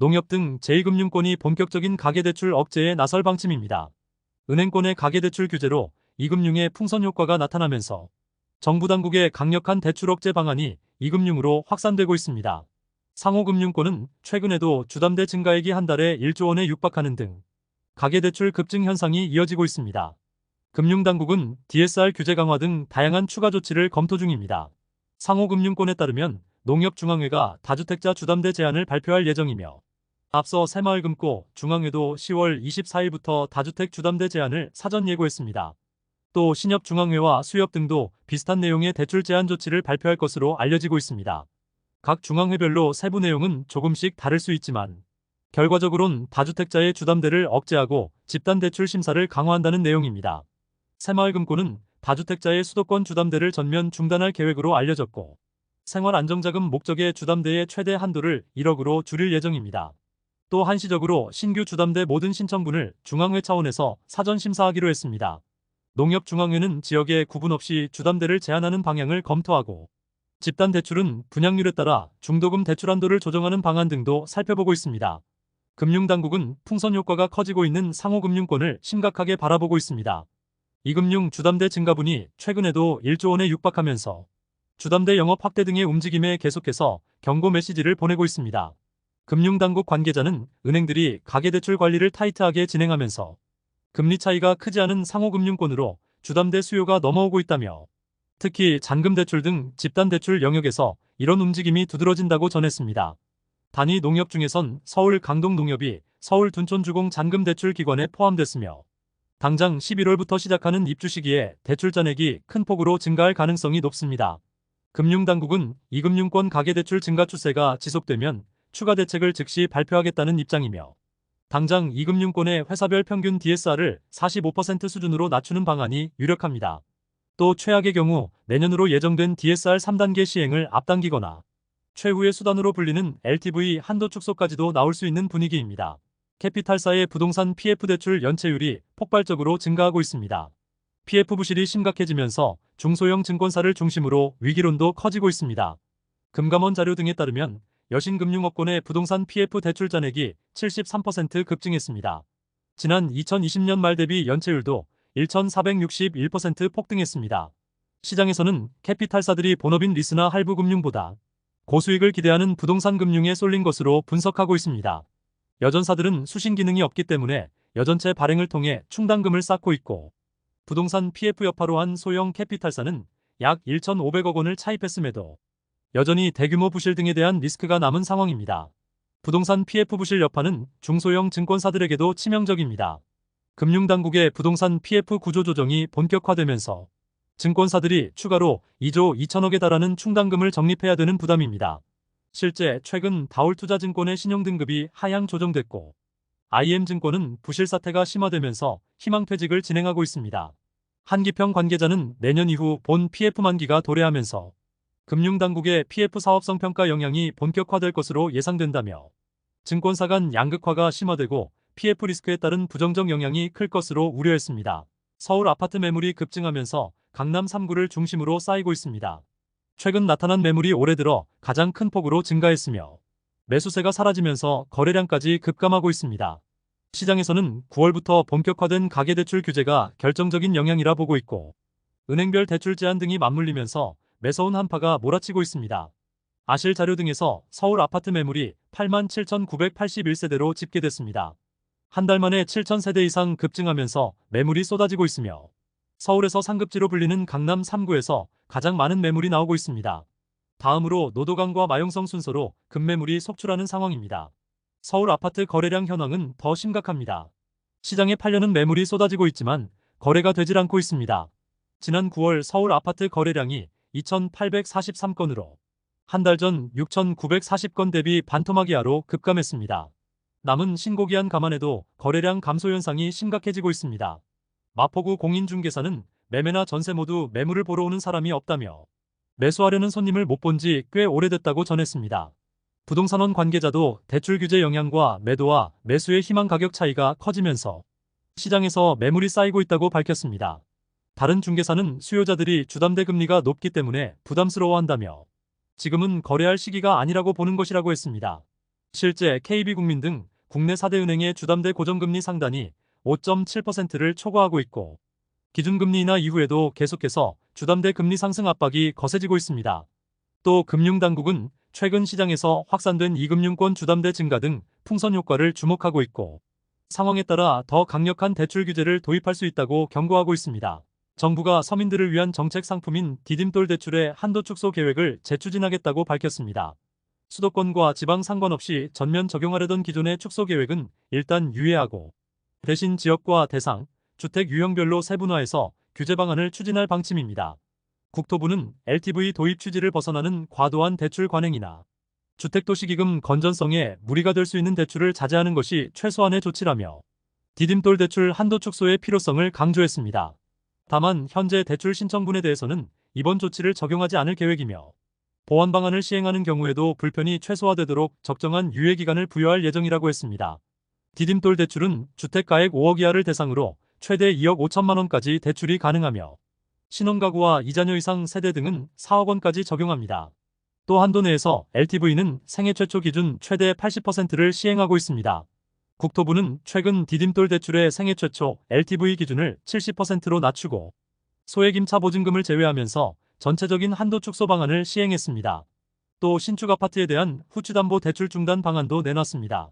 농협 등 제2금융권이 본격적인 가계대출 억제에 나설 방침입니다. 은행권의 가계대출 규제로 이금융의 풍선 효과가 나타나면서 정부 당국의 강력한 대출 억제 방안이 이금융으로 확산되고 있습니다. 상호금융권은 최근에도 주담대 증가액이 한 달에 1조 원에 육박하는 등 가계대출 급증 현상이 이어지고 있습니다. 금융당국은 DSR 규제 강화 등 다양한 추가 조치를 검토 중입니다. 상호금융권에 따르면 농협중앙회가 다주택자 주담대 제한을 발표할 예정이며 앞서 새마을금고 중앙회도 10월 24일부터 다주택 주담대 제한을 사전 예고했습니다. 또 신협중앙회와 수협 등도 비슷한 내용의 대출 제한 조치를 발표할 것으로 알려지고 있습니다. 각 중앙회별로 세부 내용은 조금씩 다를 수 있지만 결과적으론 다주택자의 주담대를 억제하고 집단대출 심사를 강화한다는 내용입니다. 새마을금고는 다주택자의 수도권 주담대를 전면 중단할 계획으로 알려졌고 생활안정자금 목적의 주담대의 최대 한도를 1억으로 줄일 예정입니다. 또 한시적으로 신규 주담대 모든 신청분을 중앙회 차원에서 사전 심사하기로 했습니다. 농협중앙회는 지역에 구분 없이 주담대를 제한하는 방향을 검토하고 집단대출은 분양률에 따라 중도금 대출 한도를 조정하는 방안 등도 살펴보고 있습니다. 금융당국은 풍선 효과가 커지고 있는 상호금융권을 심각하게 바라보고 있습니다. 이금융 주담대 증가분이 최근에도 1조 원에 육박하면서 주담대 영업 확대 등의 움직임에 계속해서 경고 메시지를 보내고 있습니다. 금융당국 관계자는 은행들이 가계대출 관리를 타이트하게 진행하면서 금리 차이가 크지 않은 상호금융권으로 주담대 수요가 넘어오고 있다며 특히 잔금대출 등 집단대출 영역에서 이런 움직임이 두드러진다고 전했습니다. 단위 농협 중에선 서울 강동농협이 서울 둔촌주공 잔금대출 기관에 포함됐으며 당장 11월부터 시작하는 입주 시기에 대출 잔액이 큰 폭으로 증가할 가능성이 높습니다. 금융당국은 이금융권 가계대출 증가 추세가 지속되면 추가 대책을 즉시 발표하겠다는 입장이며 당장 이금융권의 회사별 평균 DSR을 45% 수준으로 낮추는 방안이 유력합니다. 또 최악의 경우 내년으로 예정된 DSR 3단계 시행을 앞당기거나 최후의 수단으로 불리는 LTV 한도 축소까지도 나올 수 있는 분위기입니다. 캐피탈사의 부동산 PF 대출 연체율이 폭발적으로 증가하고 있습니다. PF 부실이 심각해지면서 중소형 증권사를 중심으로 위기론도 커지고 있습니다. 금감원 자료 등에 따르면 여신금융업권의 부동산 PF 대출 잔액이 73% 급증했습니다. 지난 2020년 말 대비 연체율도 1,461% 폭등했습니다. 시장에서는 캐피탈사들이 본업인 리스나 할부금융보다 고수익을 기대하는 부동산 금융에 쏠린 것으로 분석하고 있습니다. 여전사들은 수신 기능이 없기 때문에 여전체 발행을 통해 충당금을 쌓고 있고 부동산 PF 여파로 한 소형 캐피탈사는 약 1,500억 원을 차입했음에도 여전히 대규모 부실 등에 대한 리스크가 남은 상황입니다. 부동산 PF 부실 여파는 중소형 증권사들에게도 치명적입니다. 금융당국의 부동산 PF 구조 조정이 본격화되면서 증권사들이 추가로 2조 2천억에 달하는 충당금을 적립해야 되는 부담입니다. 실제 최근 다올투자증권의 신용등급이 하향 조정됐고 IM증권은 부실 사태가 심화되면서 희망퇴직을 진행하고 있습니다. 한기평 관계자는 내년 이후 본 PF 만기가 도래하면서 금융당국의 PF 사업성 평가 영향이 본격화될 것으로 예상된다며 증권사 간 양극화가 심화되고 PF 리스크에 따른 부정적 영향이 클 것으로 우려했습니다. 서울 아파트 매물이 급증하면서 강남 3구를 중심으로 쌓이고 있습니다. 최근 나타난 매물이 올해 들어 가장 큰 폭으로 증가했으며 매수세가 사라지면서 거래량까지 급감하고 있습니다. 시장에서는 9월부터 본격화된 가계대출 규제가 결정적인 영향이라 보고 있고 은행별 대출 제한 등이 맞물리면서 매서운 한파가 몰아치고 있습니다. 아실 자료 등에서 서울 아파트 매물이 87,981세대로 집계됐습니다. 한 달 만에 7,000세대 이상 급증하면서 매물이 쏟아지고 있으며 서울에서 상급지로 불리는 강남 3구에서 가장 많은 매물이 나오고 있습니다. 다음으로 노도강과 마용성 순서로 급매물이 속출하는 상황입니다. 서울 아파트 거래량 현황은 더 심각합니다. 시장에 팔려는 매물이 쏟아지고 있지만 거래가 되질 않고 있습니다. 지난 9월 서울 아파트 거래량이 2,843건으로 한 달 전 6,940건 대비 반토막 이하로 급감했습니다. 남은 신고기한 감안해도 거래량 감소 현상이 심각해지고 있습니다. 마포구 공인중개사는 매매나 전세 모두 매물을 보러 오는 사람이 없다며 매수하려는 손님을 못 본 지 꽤 오래됐다고 전했습니다. 부동산원 관계자도 대출 규제 영향과 매도와 매수의 희망 가격 차이가 커지면서 시장에서 매물이 쌓이고 있다고 밝혔습니다. 다른 중개사는 수요자들이 주담대 금리가 높기 때문에 부담스러워한다며 지금은 거래할 시기가 아니라고 보는 것이라고 했습니다. 실제 KB국민 등 국내 4대 은행의 주담대 고정금리 상단이 5.7%를 초과하고 있고 기준금리 인하 이후에도 계속해서 주담대 금리 상승 압박이 거세지고 있습니다. 또 금융당국은 최근 시장에서 확산된 이금융권 주담대 증가 등 풍선 효과를 주목하고 있고 상황에 따라 더 강력한 대출 규제를 도입할 수 있다고 경고하고 있습니다. 정부가 서민들을 위한 정책 상품인 디딤돌 대출의 한도 축소 계획을 재추진하겠다고 밝혔습니다. 수도권과 지방 상관없이 전면 적용하려던 기존의 축소 계획은 일단 유예하고 대신 지역과 대상, 주택 유형별로 세분화해서 규제 방안을 추진할 방침입니다. 국토부는 LTV 도입 취지를 벗어나는 과도한 대출 관행이나 주택도시기금 건전성에 무리가 될 수 있는 대출을 자제하는 것이 최소한의 조치라며 디딤돌 대출 한도 축소의 필요성을 강조했습니다. 다만 현재 대출 신청분에 대해서는 이번 조치를 적용하지 않을 계획이며 보완 방안을 시행하는 경우에도 불편이 최소화되도록 적정한 유예 기간을 부여할 예정이라고 했습니다. 디딤돌 대출은 주택가액 5억 이하를 대상으로 최대 2억 5천만 원까지 대출이 가능하며 신혼가구와 2자녀 이상 세대 등은 4억 원까지 적용합니다. 또 한도 내에서 LTV는 생애 최초 기준 최대 80%를 시행하고 있습니다. 국토부는 최근 디딤돌 대출의 생애 최초 LTV 기준을 70%로 낮추고 소액 임차 보증금을 제외하면서 전체적인 한도 축소 방안을 시행했습니다. 또 신축 아파트에 대한 후추담보 대출 중단 방안도 내놨습니다.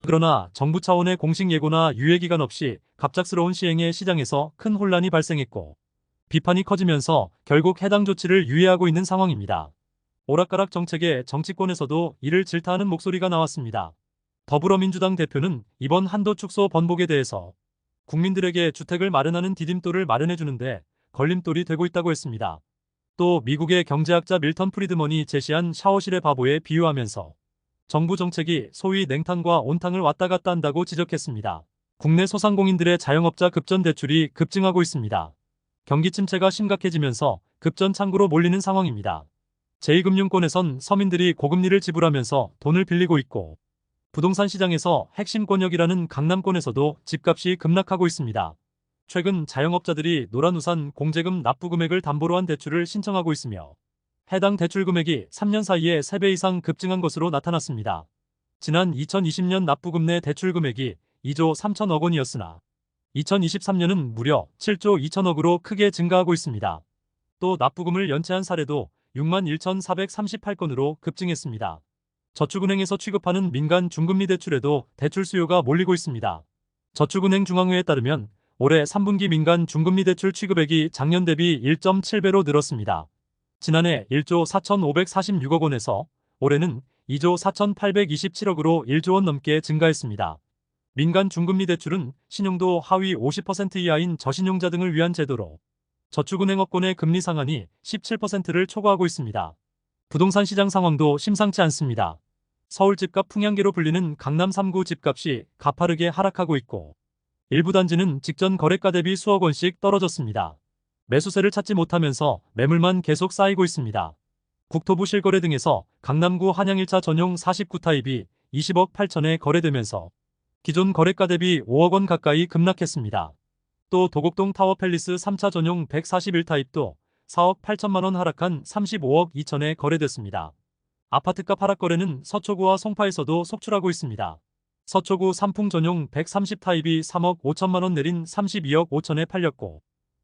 그러나 정부 차원의 공식 예고나 유예 기간 없이 갑작스러운 시행에 시장에서 큰 혼란이 발생했고 비판이 커지면서 결국 해당 조치를 유예하고 있는 상황입니다. 오락가락 정책에 정치권에서도 이를 질타하는 목소리가 나왔습니다. 더불어민주당 대표는 이번 한도 축소 번복에 대해서 국민들에게 주택을 마련하는 디딤돌을 마련해주는데 걸림돌이 되고 있다고 했습니다. 또 미국의 경제학자 밀턴 프리드먼이 제시한 샤워실의 바보에 비유하면서 정부 정책이 소위 냉탕과 온탕을 왔다 갔다 한다고 지적했습니다. 국내 소상공인들의 자영업자 급전 대출이 급증하고 있습니다. 경기 침체가 심각해지면서 급전 창구로 몰리는 상황입니다. 제2금융권에선 서민들이 고금리를 지불하면서 돈을 빌리고 있고 부동산 시장에서 핵심 권역이라는 강남권에서도 집값이 급락하고 있습니다. 최근 자영업자들이 노란우산 공제금 납부 금액을 담보로 한 대출을 신청하고 있으며 해당 대출 금액이 3년 사이에 3배 이상 급증한 것으로 나타났습니다. 지난 2020년 납부금 내 대출 금액이 2조 3천억 원이었으나 2023년은 무려 7조 2천억으로 크게 증가하고 있습니다. 또 납부금을 연체한 사례도 6만 1,438건으로 급증했습니다. 저축은행에서 취급하는 민간 중금리 대출에도 대출 수요가 몰리고 있습니다. 저축은행 중앙회에 따르면 올해 3분기 민간 중금리 대출 취급액이 작년 대비 1.7배로 늘었습니다. 지난해 1조 4,546억 원에서 올해는 2조 4,827억으로 1조 원 넘게 증가했습니다. 민간 중금리 대출은 신용도 하위 50% 이하인 저신용자 등을 위한 제도로 저축은행업권의 금리 상한이 17%를 초과하고 있습니다. 부동산 시장 상황도 심상치 않습니다. 서울 집값 풍향계로 불리는 강남 3구 집값이 가파르게 하락하고 있고 일부 단지는 직전 거래가 대비 수억 원씩 떨어졌습니다. 매수세를 찾지 못하면서 매물만 계속 쌓이고 있습니다. 국토부 실거래 등에서 강남구 한양 1차 전용 49타입이 20억 8천에 거래되면서 기존 거래가 대비 5억 원 가까이 급락했습니다. 또 도곡동 타워팰리스 3차 전용 141타입도 4억 8천만 원 하락한 35억 2천에 거래됐습니다. 아파트값 하락 거래는 서초구와 송파에서도 속출하고 있습니다. 서초구 삼풍 전용 130타입이 3억 5천만 원 내린 32억 5천에 팔렸고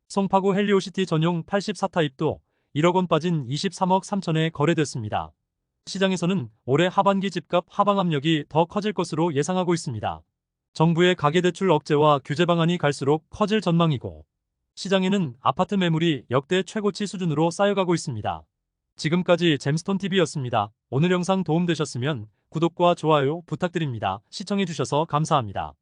송파구 헬리오시티 전용 84타입도 1억 원 빠진 23억 3천에 거래됐습니다. 시장에서는 올해 하반기 집값 하방 압력이 더 커질 것으로 예상하고 있습니다. 정부의 가계대출 억제와 규제 방안이 갈수록 커질 전망이고 시장에는 아파트 매물이 역대 최고치 수준으로 쌓여가고 있습니다. 지금까지 잼스톤TV였습니다. 오늘 영상 도움되셨으면 구독과 좋아요 부탁드립니다. 시청해주셔서 감사합니다.